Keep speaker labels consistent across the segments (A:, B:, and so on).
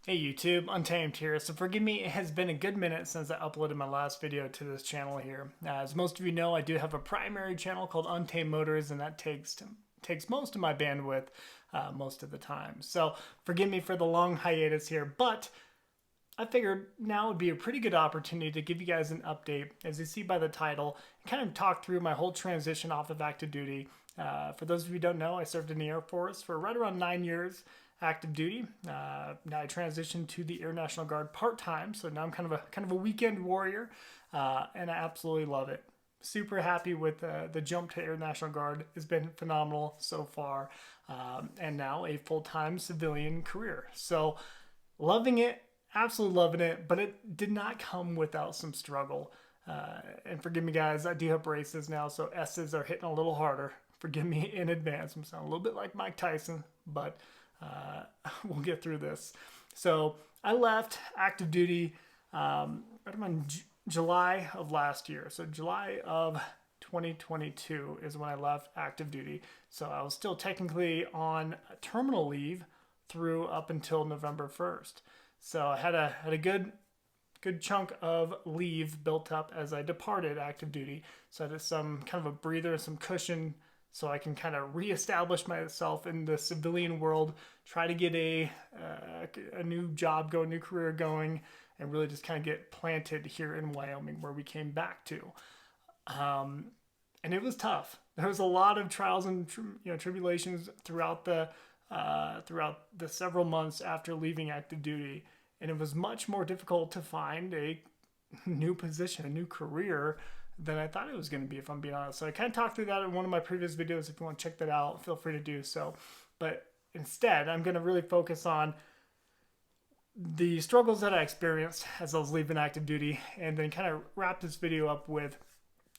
A: Hey YouTube, Untamed here. So forgive me, it has been a good minute since I uploaded my last video to this channel here. As most of you know, I do have a primary channel called Untamed Motors, and that takes most of my bandwidth most of the time. So forgive me for the long hiatus here, but I figured now would be a pretty good opportunity to give you guys an update, as you see by the title, and kind of talk through my whole transition off of active duty. For those of you who don't know, I served in the Air Force for right around 9 years active duty. Now I transitioned to the Air National Guard part-time, so now I'm kind of a weekend warrior, and I absolutely love it. Super happy with the jump to Air National Guard. It's been phenomenal so far, and now a full-time civilian career. So loving it, absolutely loving it, but it did not come without some struggle. And forgive me, guys, I do have braces now, so S's are hitting a little harder. Forgive me in advance. I'm sounding a little bit like Mike Tyson, but we'll get through this. So I left active duty right around July of last year. So July of 2022 is when I left active duty. So I was still technically on terminal leave through up until November 1st. So I had a good chunk of leave built up as I departed active duty. So I had some kind of a breather, some cushion, so I can kind of reestablish myself in the civilian world, try to get a new job going, new career going, and really just kind of get planted here in Wyoming, where we came back to. And it was tough. There was a lot of trials and tribulations throughout the several months after leaving active duty, and it was much more difficult to find a new position, a new career, than I thought it was going to be, if I'm being honest. So I kind of talked through that in one of my previous videos. If you want to check that out, feel free to do so. But instead, I'm going to really focus on the struggles that I experienced as I was leaving active duty, and then kind of wrap this video up with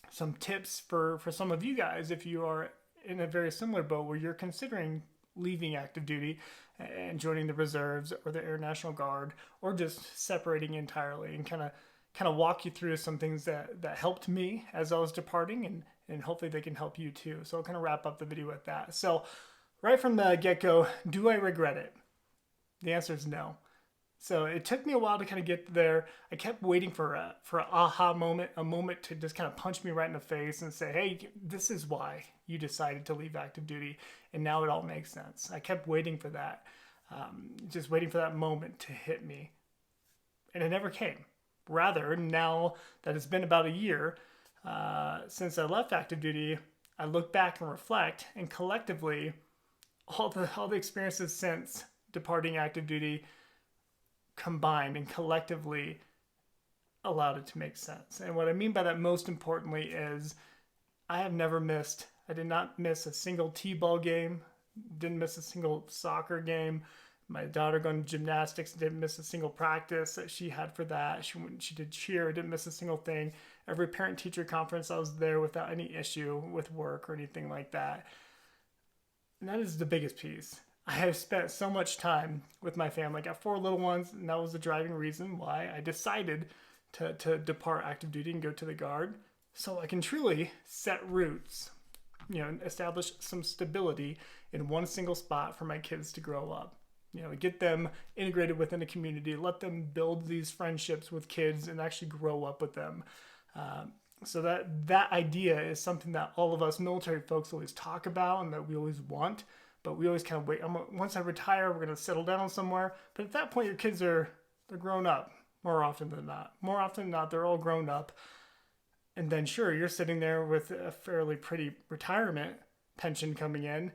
A: some tips for some of you guys if you are in a very similar boat where you're considering leaving active duty and joining the reserves or the Air National Guard, or just separating entirely, and kind of walk you through some things that helped me as I was departing, and hopefully they can help you too. So I'll kind of wrap up the video with that. So right from the get-go, do I regret it? The answer is no. So it took me a while to kind of get there. I kept waiting for an aha moment, a moment to just kind of punch me right in the face and say, hey, this is why you decided to leave active duty, and now it all makes sense. I kept waiting for that, just waiting for that moment to hit me, and it never came. Rather, now that it's been about a year since I left active duty, I look back and reflect, and collectively, all the experiences since departing active duty combined and collectively allowed it to make sense. And what I mean by that, most importantly, is I did not miss a single t-ball game, didn't miss a single soccer game. My daughter going to gymnastics, didn't miss a single practice that she had for that. She did cheer, didn't miss a single thing. Every parent-teacher conference, I was there without any issue with work or anything like that. And that is the biggest piece. I have spent so much time with my family. I got 4 little ones, and that was the driving reason why I decided to depart active duty and go to the Guard, so I can truly set roots, establish some stability in one single spot for my kids to grow up. Get them integrated within a community, let them build these friendships with kids and actually grow up with them. So that idea is something that all of us military folks always talk about and that we always want, but we always kind of wait. Once I retire, we're going to settle down somewhere. But at that point, your kids they're grown up more often than not. More often than not, they're all grown up. And then sure, you're sitting there with a fairly pretty retirement pension coming in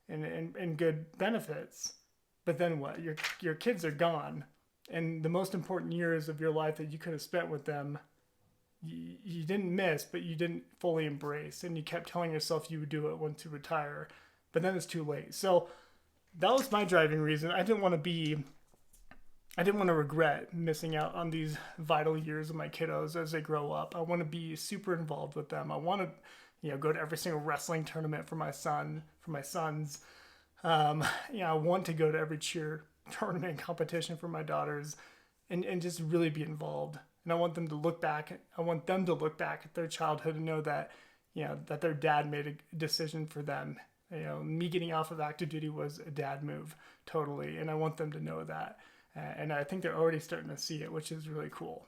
A: and good benefits. But then what? Your kids are gone, and the most important years of your life that you could have spent with them, you didn't miss, but you didn't fully embrace, and you kept telling yourself you would do it once you retire, but then it's too late. So that was my driving reason. I didn't want to regret missing out on these vital years of my kiddos as they grow up. I want to be super involved with them. I want to, go to every single wrestling tournament for my sons. I want to go to every cheer tournament competition for my daughters, and just really be involved. And I want them to look back at their childhood and know that, that their dad made a decision for them. Me getting off of active duty was a dad move, totally. And I want them to know that. And I think they're already starting to see it, which is really cool.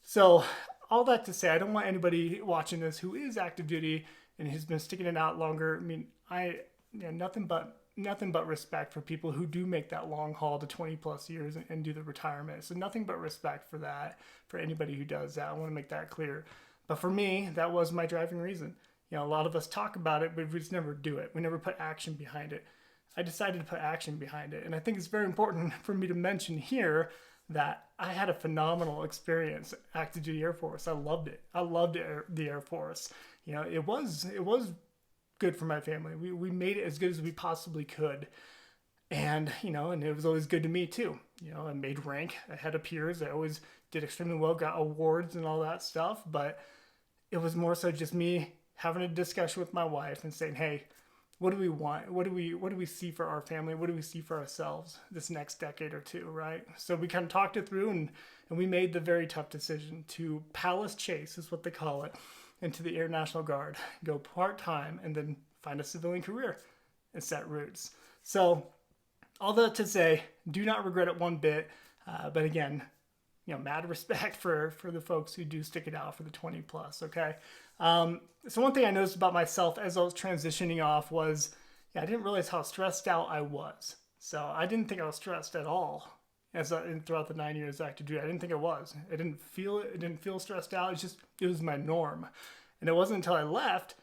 A: So all that to say, I don't want anybody watching this who is active duty and who's been sticking it out longer. I mean, nothing but respect for people who do make that long haul to 20 plus years and do the retirement. So nothing but respect for that, for anybody who does that. I want to make that clear. But for me, that was my driving reason. A lot of us talk about it, but we just never do it. We never put action behind it. I decided to put action behind it. And I think it's very important for me to mention here that I had a phenomenal experience at active duty Air Force. I loved it. I loved the Air Force. It was good for my family. We made it as good as we possibly could. And, and it was always good to me too. I made rank ahead of peers. I always did extremely well, got awards and all that stuff. But it was more so just me having a discussion with my wife and saying, hey, what do we want? What do we see for our family? What do we see for ourselves this next decade or two, right? So we kind of talked it through and we made the very tough decision to Palace Chase, is what they call it, into the Air National Guard, go part-time, and then find a civilian career and set roots. So all that to say, do not regret it one bit. But again, mad respect for the folks who do stick it out for the 20 plus, okay? So one thing I noticed about myself as I was transitioning off was, I didn't realize how stressed out I was. So I didn't think I was stressed at all throughout the 9 years active duty. I didn't think I was. I didn't feel it. It didn't feel stressed out. It was my norm. And it wasn't until I left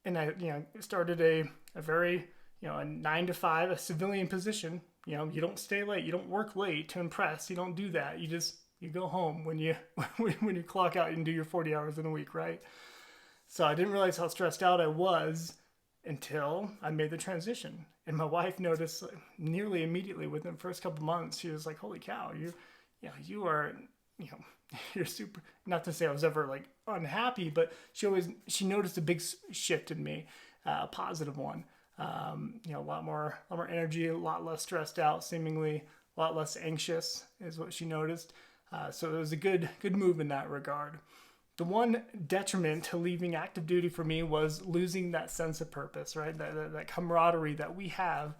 A: and I, started a very, a 9 to 5, a civilian position. You don't stay late. You don't work late to impress. You don't do that. You go home when you clock out and do your 40 hours in a week, right? So I didn't realize how stressed out I was until I made the transition. And my wife noticed nearly immediately within the first couple months. She was like, "Holy cow, you are, you're super." Not to say I was ever like unhappy, but she noticed a big shift in me, a positive one. A lot more energy, a lot less stressed out, seemingly a lot less anxious is what she noticed. So it was a good move in that regard. The one detriment to leaving active duty for me was losing that sense of purpose, right? That camaraderie that we have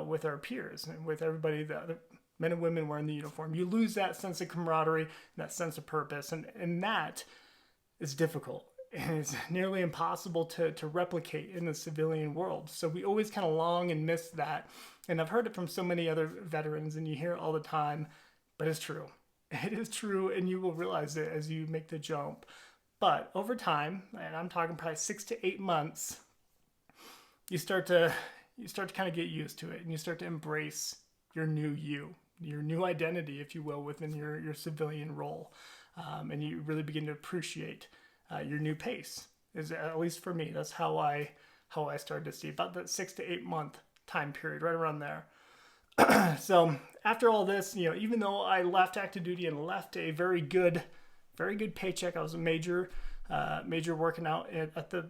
A: with our peers and with everybody, the men and women wearing the uniform. You lose that sense of camaraderie, that sense of purpose, and that is difficult. And it's nearly impossible to replicate in the civilian world. So we always kind of long and miss that. And I've heard it from so many other veterans, and you hear it all the time, but it's true. It is true, and you will realize it as you make the jump. But over time, and I'm talking probably 6 to 8 months, you start to kind of get used to it, and you start to embrace your new identity, if you will, within your civilian role, and you really begin to appreciate your new pace. Is at least for me, that's how I started to see about that 6 to 8 month time period, right around there. So after all this, even though I left active duty and left a very good paycheck, I was a major working out at the,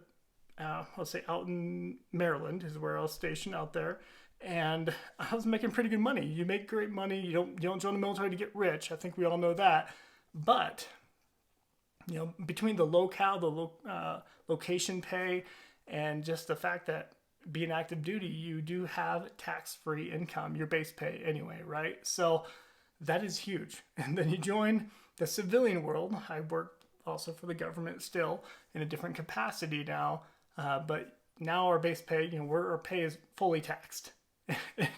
A: let's say out in Maryland is where I was stationed out there. And I was making pretty good money. You make great money. You don't join the military to get rich. I think we all know that. But, between the location pay and just the fact that being active duty, you do have tax-free income, your base pay anyway, right? So that is huge. And then you join the civilian world. I work also for the government still in a different capacity now, but now our base pay, our pay is fully taxed.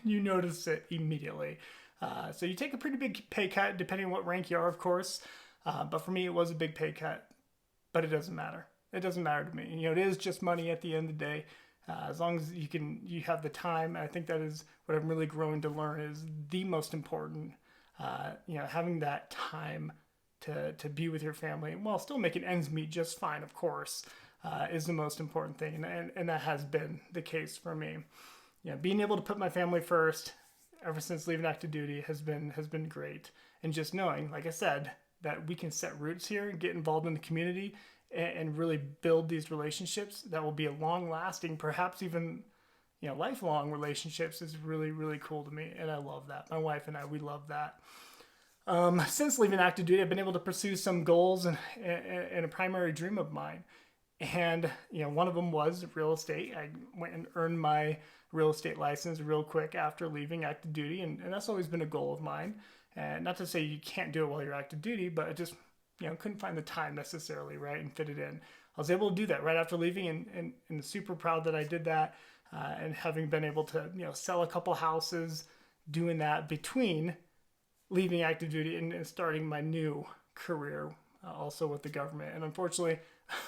A: You notice it immediately. So you take a pretty big pay cut, depending on what rank you are, of course. But for me, it was a big pay cut, but it doesn't matter. It doesn't matter to me. It is just money at the end of the day. As long as you have the time. I think that is what I'm really growing to learn is the most important. Having that time to be with your family while still making ends meet just fine, of course, is the most important thing, and that has been the case for me. Being able to put my family first ever since leaving active duty has been great, and just knowing, like I said, that we can set roots here and get involved in the community and really build these relationships that will be a long-lasting, perhaps even, lifelong relationships is really, really cool to me, and I love that. My wife and I, we love that. Since leaving active duty, I've been able to pursue some goals and a primary dream of mine. And, one of them was real estate. I went and earned my real estate license real quick after leaving active duty. And that's always been a goal of mine. And not to say you can't do it while you're active duty, but I just, couldn't find the time necessarily, right, and fit it in. I was able to do that right after leaving, and super proud that I did that. And having been able to, sell a couple houses, doing that between leaving active duty and starting my new career, also with the government. And unfortunately,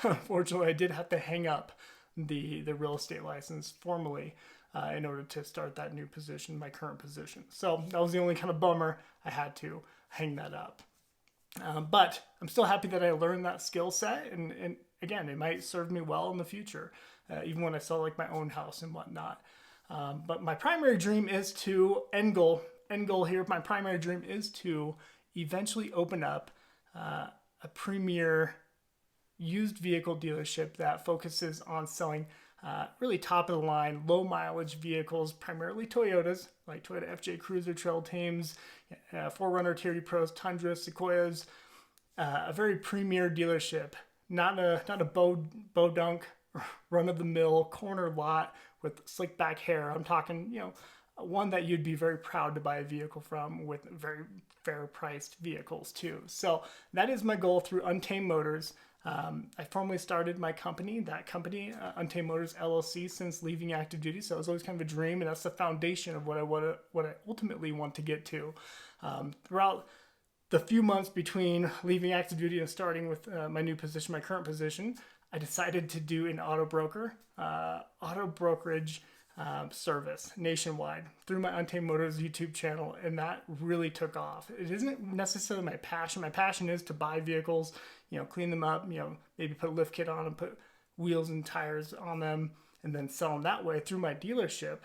A: I did have to hang up the real estate license formally in order to start that new position, my current position. So that was the only kind of bummer. I had to hang that up. But I'm still happy that I learned that skill set, and again, it might serve me well in the future, even when I sell like my own house and whatnot. But my primary dream is to end goal here. My primary dream is to eventually open up a premier used vehicle dealership that focuses on selling really top of the line, low mileage vehicles, primarily Toyotas, like Toyota FJ Cruiser, Trail Tames, 4Runner, TRD Pros, Tundra, Sequoias, a very premier dealership, not a bodunk, run of the mill corner lot with slick back hair. I'm talking, one that you'd be very proud to buy a vehicle from, with very fair priced vehicles too. So that is my goal through Untamed Motors. I formally started my company, Untamed Motors LLC, since leaving active duty. So it was always kind of a dream, and that's the foundation of what I ultimately want to get to. Throughout the few months between leaving active duty and starting with my new position, my current position, I decided to do an auto brokerage service nationwide through my Untamed Motors YouTube channel, and that really took off. It isn't necessarily my passion. My passion is to buy vehicles, clean them up, maybe put a lift kit on them, put wheels and tires on them, and then sell them that way through my dealership,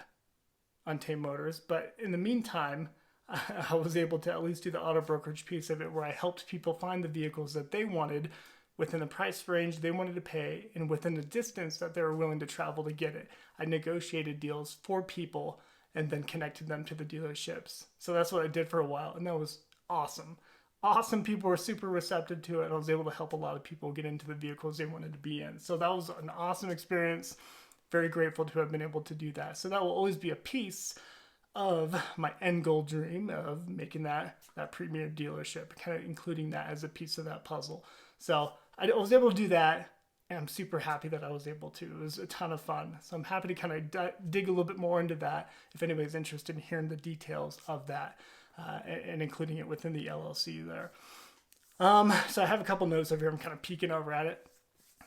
A: Untamed Motors. But in the meantime, I was able to at least do the auto brokerage piece of it, where I helped people find the vehicles that they wanted within the price range they wanted to pay and within the distance that they were willing to travel to get it. I negotiated deals for people and then connected them to the dealerships. So that's what I did for a while, and that was awesome. Awesome. People were super receptive to it, and I was able to help a lot of people get into the vehicles they wanted to be in. So that was an awesome experience. Very grateful to have been able to do that. So that will always be a piece of my end goal dream of making that premier dealership, kind of including that as a piece of that puzzle. So I was able to do that, and I'm super happy that I was able to. It was a ton of fun. So I'm happy to kind of dig a little bit more into that if anybody's interested in hearing the details of that and including it within the LLC there. So I have a couple notes over here. I'm kind of peeking over at it.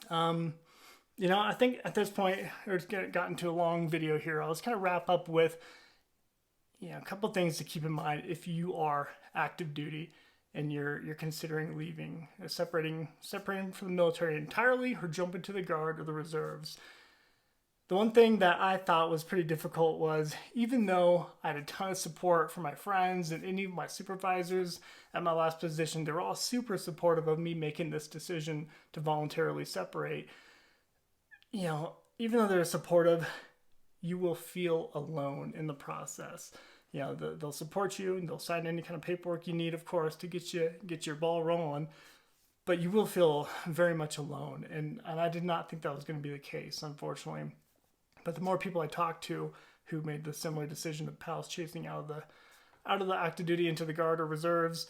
A: I think at this point, it's gotten to a long video here. I'll just kind of wrap up with a couple things to keep in mind if you are active duty and you're considering leaving, separating from the military entirely, or jumping to the Guard or the reserves. The one thing that I thought was pretty difficult was, even though I had a ton of support from my friends and any of my supervisors at my last position, they were all super supportive of me making this decision to voluntarily separate. Even though they're supportive, you will feel alone in the process. They'll support you and they'll sign any kind of paperwork you need, of course, to get your ball rolling. But you will feel very much alone, and I did not think that was going to be the case, unfortunately. But the more people I talked to who made the similar decision of pals chasing out of the active duty into the Guard or reserves,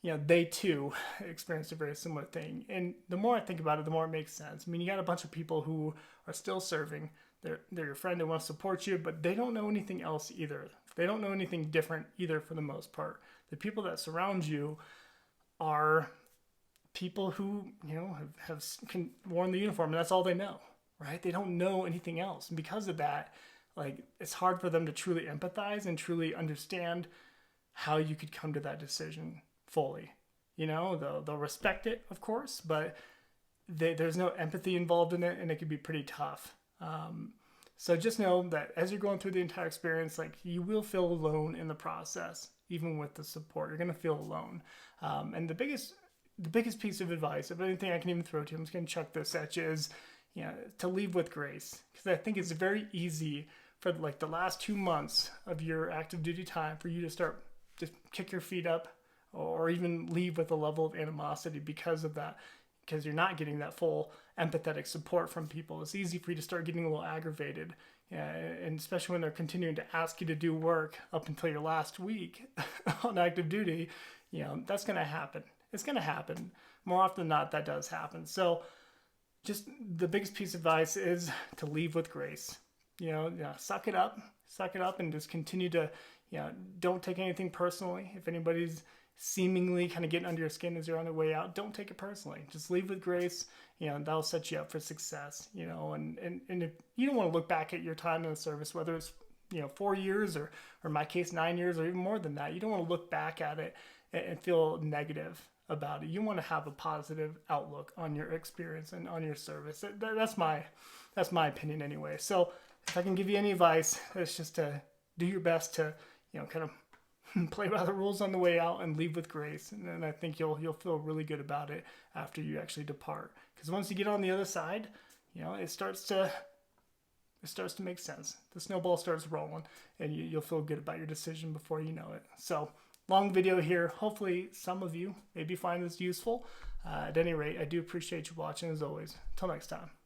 A: they too experienced a very similar thing. And the more I think about it, the more it makes sense. I mean, you got a bunch of people who are still serving. They're your friend, they want to support you, but they don't know anything else either. They don't know anything different either, for the most part. The people that surround you are people who, have worn the uniform, and that's all they know, right? They don't know anything else. And because of that, it's hard for them to truly empathize and truly understand how you could come to that decision fully. They'll respect it, of course, but there's no empathy involved in it, and it can be pretty tough. So just know that as you're going through the entire experience, you will feel alone in the process, even with the support. You're going to feel alone. And the biggest piece of advice, if anything I can even throw to you, I'm just going to chuck this at you, is to leave with grace. Because I think it's very easy for the last 2 months of your active duty time for you to start to kick your feet up or even leave with a level of animosity because of that. because you're not getting that full empathetic support from people. It's easy for you to start getting a little aggravated. And especially when they're continuing to ask you to do work up until your last week on active duty, that's going to happen. It's going to happen. More often than not, that does happen. So just the biggest piece of advice is to leave with grace. Suck it up and just continue to, don't take anything personally. If anybody's seemingly kind of getting under your skin as you're on their way out, don't take it personally. Just leave with grace. That'll set you up for success. And if you don't want to look back at your time in the service, whether it's 4 years or in my case 9 years or even more than that, you don't want to look back at it and feel negative about it. You want to have a positive outlook on your experience and on your service. That's my opinion anyway. So if I can give you any advice, it's just to do your best to kind of play by the rules on the way out and leave with grace. And then I think you'll feel really good about it after you actually depart. Because once you get on the other side, it starts to make sense. The snowball starts rolling, and you'll feel good about your decision before you know it. So, long video here. Hopefully some of you maybe find this useful. At any rate, I do appreciate you watching as always. Until next time.